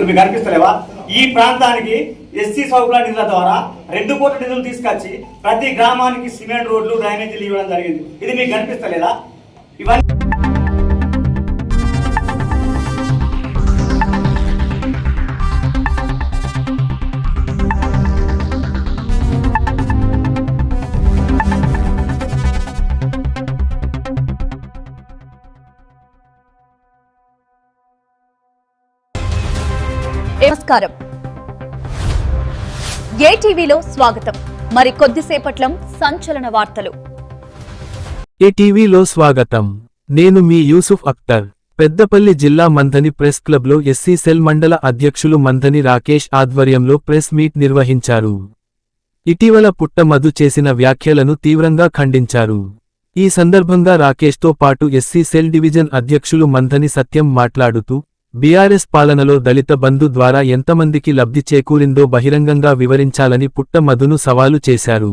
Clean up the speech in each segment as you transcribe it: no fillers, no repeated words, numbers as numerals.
మీకు కనిపిస్తలేవా? ఈ ప్రాంతానికి ఎస్సీ సౌకుల నిధుల ద్వారా 2 కోట్ల నిధులు తీసుకొచ్చి ప్రతి గ్రామానికి సిమెంట్ రోడ్లు డ్రైనేజీలు ఇవ్వడం జరిగింది. ఇది మీకు కనిపిస్తలేదా? ఇవన్నీ నమస్కారం. ఏటీవీలో స్వాగతం. మరి కొద్దిసేపట్లో సంచలన వార్తలు. ఏటీవీలో స్వాగతం. నేను మీ యూసుఫ్ అఖ్తర్. పెద్దపల్లి జిల్లా మంథని ప్రెస్ క్లబ్లో ఎస్సీ సెల్ మండల అధ్యక్షులు మంథని రాకేష్ ఆధ్వర్యంలో ప్రెస్ మీట్ నిర్వహించారు. ఇటీవల పుట్టమధు చేసిన వ్యాఖ్యలను తీవ్రంగా ఖండించారు. ఈ సందర్భంగా రాకేష్తో పాటు ఎస్సీ సెల్ డివిజన్ అధ్యక్షులు మంథని సత్యం మాట్లాడుతూ బీఆర్ఎస్ పాలనలో దళిత బంధు ద్వారా ఎంతమందికి లబ్ధి చేకూరిందో బహిరంగంగా వివరించాలని పుట్టమధును సవాలు చేశారు.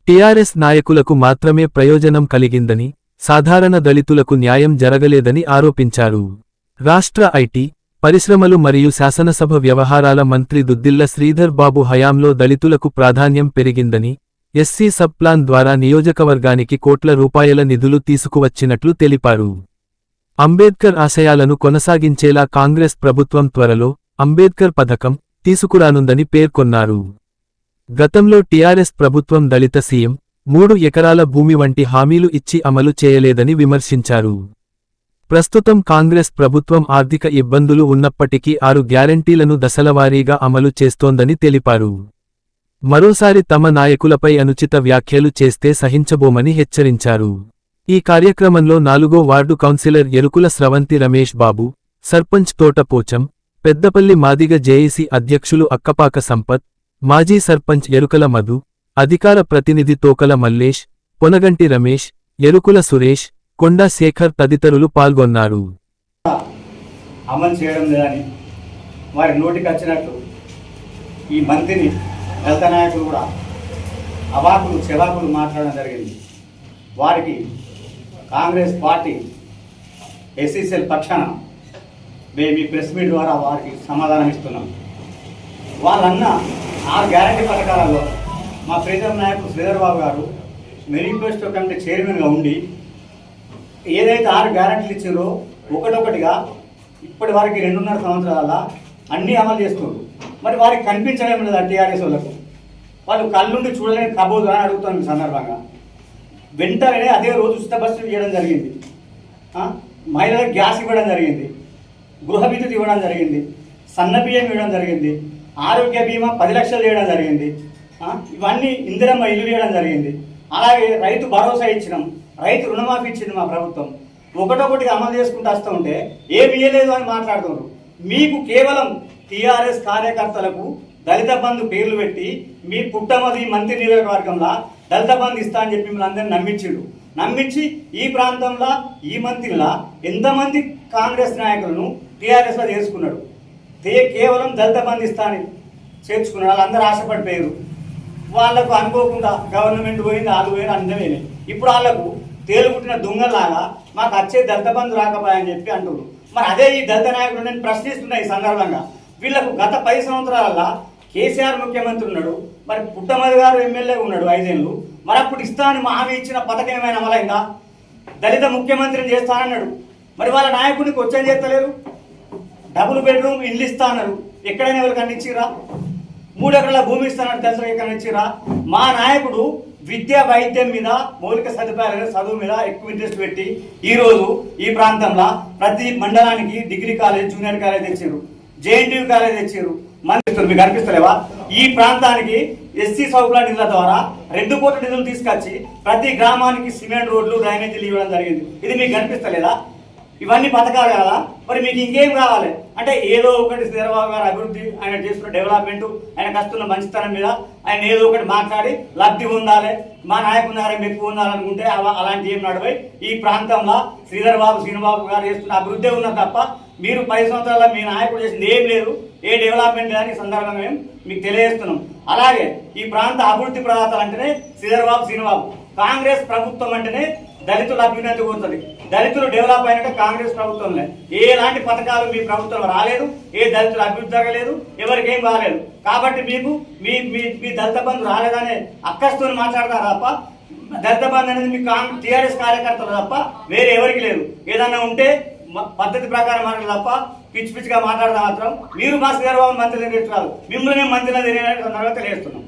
టీఆర్ఎస్ నాయకులకు మాత్రమే ప్రయోజనం కలిగిందని, సాధారణ దళితులకు న్యాయం జరగలేదని ఆరోపించారు. రాష్ట్ర ఐటీ, పరిశ్రమలు మరియు శాసనసభ వ్యవహారాల మంత్రి దుద్దిళ్ల శ్రీధర్ బాబు హయాంలో దళితులకు ప్రాధాన్యం పెరిగిందని, ఎస్సీ సబ్ ప్లాన్ ద్వారా నియోజకవర్గానికి కోట్ల రూపాయల నిధులు తీసుకువచ్చినట్లు తెలిపారు. అంబేద్కర్ ఆశయాలను కొనసాగించేలా కాంగ్రెస్ ప్రభుత్వం త్వరలో అంబేద్కర్ పథకం తీసుకురానుందని పేర్కొన్నారు. గతంలో టీఆర్ఎస్ ప్రభుత్వం దళిత సీఎం 3 ఎకరాల భూమి వంటి హామీలు ఇచ్చి అమలు చేయలేదని విమర్శించారు. ప్రస్తుతం కాంగ్రెస్ ప్రభుత్వం ఆర్థిక ఇబ్బందులు ఉన్నప్పటికీ 6 గ్యారంటీలను దశలవారీగా అమలు చేస్తోందని తెలిపారు. మరోసారి తమ నాయకులపై అనుచిత వ్యాఖ్యలు చేస్తే సహించబోమని హెచ్చరించారు. ఈ కార్యక్రమంలో 4వ వార్డు కౌన్సిలర్ ఎరుకుల స్రవంతి రమేష్ బాబు, సర్పంచ్ తోటపోచం, పెద్దపల్లి మాదిగ జేఏసీ అధ్యక్షులు అక్కపాక సంపత్, మాజీ సర్పంచ్ ఎరుకల మధు, అధికార ప్రతినిధి తోకల మల్లేష్, పొనగంటి రమేష్, ఎరుకుల సురేష్, కొండా శేఖర్ తదితరులు పాల్గొన్నారు. అమలు చేయడం లేదని వారి నోటికి వచ్చినట్లు ఈ మంత్రిని దళిత నాయకులు కూడా అవాకులు చెవాకులు మాట్లాడడం జరిగింది. వారికి కాంగ్రెస్ పార్టీ ఎస్సీ సెల్ పక్షాన మేము ఈ ప్రెస్ మీట్ ద్వారా వారికి సమాధానం ఇస్తున్నాం. వాళ్ళన్న 6 గ్యారంటీ పథకాలలో మా ప్రీతం నాయకుడు శ్రీధర్ బాబు గారు మేనిఫెస్టో కమిటీ చైర్మన్గా ఉండి ఏదైతే 6 గ్యారంటీలు ఇచ్చారో ఒకటొకటిగా ఇప్పటి వరకు 2.5 సంవత్సరాల అన్నీ అమలు చేస్తున్నారు. మరి వారికి కనిపించడం లేదు. టీఆర్ఎస్ వాళ్ళకు వాళ్ళు కళ్ళుండి చూడలేని కబోదు అని అడుగుతాను. ఈ సందర్భంగా వెంటనే అదే రోజు ఉచిత బస్సులు ఇవ్వడం జరిగింది, మహిళలకు గ్యాస్ ఇవ్వడం జరిగింది, గృహ విద్యుత్ ఇవ్వడం జరిగింది, సన్న బియ్యం ఇవ్వడం జరిగింది, ఆరోగ్య బీమా 10 లక్షలు ఇవ్వడం జరిగింది, ఇవన్నీ ఇందిరమ్మ ఇల్లు ఇవ్వడం జరిగింది. అలాగే రైతు భరోసా ఇచ్చినాం, రైతు రుణమాఫీ ఇచ్చింది మా ప్రభుత్వం. ఒకటొకటిగా అమలు చేసుకుంటూ వస్తూ ఉంటే ఏమి ఇవ్వలేదు అని మాట్లాడుతున్నారు. మీకు కేవలం టీఆర్ఎస్ కార్యకర్తలకు దళిత బంధు పేర్లు పెట్టి మీ పుట్టమది మంత్రి నియోజకవర్గంలో దళిత బంధు ఇస్తా అని చెప్పి మిమ్మల్ని అందరినీ నమ్మించి ఈ ప్రాంతంలో ఈ మంత్రిలా ఎంతమంది కాంగ్రెస్ నాయకులను టీఆర్ఎస్లో చేసుకున్నాడు. కేవలం దళిత బంధు ఇస్తా అని చేర్చుకున్నాడు. వాళ్ళందరూ ఆశపడిపోయారు. వాళ్లకు అనుకోకుండా గవర్నమెంట్ పోయింది, వాళ్ళు పోయిన అందమే. ఇప్పుడు వాళ్లకు తేలుగుట్టిన దొంగలాగా మాకు వచ్చే దళిత బంధు రాకపోయాయని చెప్పి అంటున్నారు. మరి అదే ఈ దళిత నాయకులు నేను ప్రశ్నిస్తున్నా ఈ సందర్భంగా. వీళ్లకు గత 10 సంవత్సరాల కేసీఆర్ ముఖ్యమంత్రి ఉన్నాడు, మరి పుట్టమధు గారు ఎమ్మెల్యే ఉన్నాడు 5 ఏళ్ళు. మరి అప్పుడు ఇస్తానని హామీ ఇచ్చిన పథకం ఏమైనా అమలైందా? దళిత ముఖ్యమంత్రిని చేస్తానన్నాడు, మరి వాళ్ళ నాయకుడికి వచ్చేం చేస్తలేరు. డబుల్ బెడ్రూమ్ ఇల్లు ఇస్తా అన్నారు, ఎక్కడైనా ఎవరికన్నా ఇచ్చిరా? 3 ఎకరాల భూమి ఇస్తానని తెలుసు, ఎక్కడైనా ఇచ్చిరా? మా నాయకుడు విద్య వైద్యం మీద మౌలిక సదుపాయాల చదువు మీద ఎక్కువ ఇంట్రెస్ట్ పెట్టి ఈరోజు ఈ ప్రాంతంలో ప్రతి మండలానికి డిగ్రీ కాలేజ్, జూనియర్ కాలేజ్ తెచ్చారు, జేఎన్టీయూ కాలేజ్ తెచ్చారు. మంత్రులు మీకు కనిపిస్తలేవా? ఈ ప్రాంతానికి ఎస్సీ సౌకుల నిధుల ద్వారా 2 కోట్ల నిధులు తీసుకొచ్చి ప్రతి గ్రామానికి సిమెంట్ రోడ్లు డ్రైనేజీలు ఇవ్వడం జరిగింది. ఇది మీకు కనిపిస్తలేదా? ఇవన్నీ పథకాలు కదా. మరి మీకు ఇంకేం కావాలి అంటే ఏదో ఒకటి శ్రీధరబాబు గారు అభివృద్ధి, ఆయన చేస్తున్న డెవలప్మెంట్, ఆయనకు వస్తున్న మంచితనం మీద ఆయన ఏదో ఒకటి మాట్లాడి లబ్ధి ఉండాలి, మా నాయకున్నారం ఎక్కువ ఉండాలనుకుంటే అలాంటి ఏం నడవై ఈ ప్రాంతంలో శ్రీధరబాబు గారు చేస్తున్న అభివృద్ధి ఉన్నది తప్ప మీరు 10 సంవత్సరాల మీ నాయకుడు చేసింది ఏం లేదు, ఏ డెవలప్మెంట్ అని సందర్భంగా మేము మీకు తెలియజేస్తున్నాం. అలాగే ఈ ప్రాంత అభివృద్ధి ప్రదాతలు అంటేనే శ్రీధరబాబు, కాంగ్రెస్ ప్రభుత్వం అంటేనే దళితుల అభ్యున్నతి కోరుతుంది. దళితులు డెవలప్ అయినట్టు కాంగ్రెస్ ప్రభుత్వంలో ఎలాంటి పథకాలు మీ ప్రభుత్వం రాలేదు, ఏ దళితులు అభివృద్ధి జరగలేదు, ఎవరికి ఏం కాలేదు. కాబట్టి మీకు మీ మీ దళిత బంధు రాలేదనే అక్కస్తో మాట్లాడతారు తప్ప దళిత బంధు అనేది మీ టీఆర్ఎస్ కార్యకర్తలు తప్ప వేరే ఎవరికి లేదు. ఏదన్నా ఉంటే పద్ధతి ప్రకారం మాట్లాడాలి తప్ప పిచ్చి పిచ్చిగా మాట్లాడదా మాత్రం మీరు మా శ్రీధరబాబు మంత్రి తెలియదు, మిమ్మల్ని మంత్రిలో తెలియనట్టు తెలియజేస్తున్నాం.